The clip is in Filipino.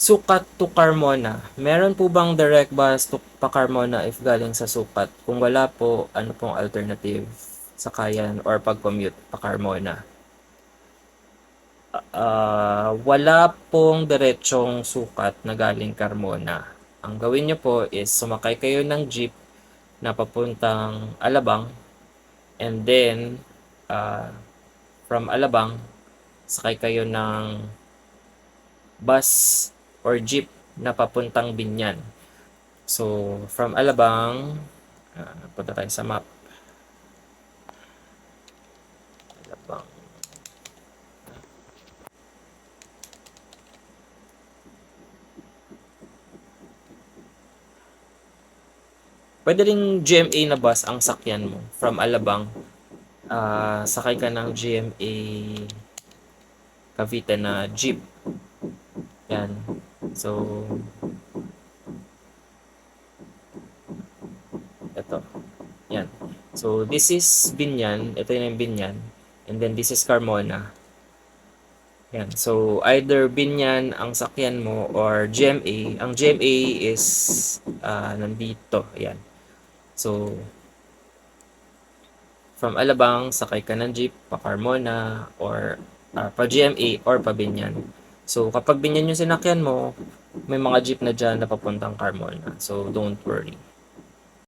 Sukat to Carmona. Meron po bang direct bus to pa Carmona if galing sa Sukat? Kung wala po, ano pong alternative? Sakayan or pag-commute pa Carmona? Wala pong diretsong Sukat na galing Carmona. Ang gawin nyo po is sumakay kayo ng jeep na papuntang Alabang, and then uh, from Alabang, sakay kayo ng bus or jeep na papuntang Binyan. So, from Alabang, punta tayo sa map. Alabang. Pwede rin GMA na bus ang sakyan mo. From Alabang, sakay ka ng GMA Cavite na jeep. Yan. So, ito. Yan. So, this is Binyan. Ito yung Binyan. And then, this is Carmona. Yan. So, either Binyan ang sakyan mo or GMA. Ang GMA is nandito. Yan. So, from Alabang, sakay ka ng jeep, pa Carmona, or pa GMA, or pa Binyan. So, kapag Binyan yung sinakyan mo, may mga jeep na dyan na papuntang Carmona. So, don't worry.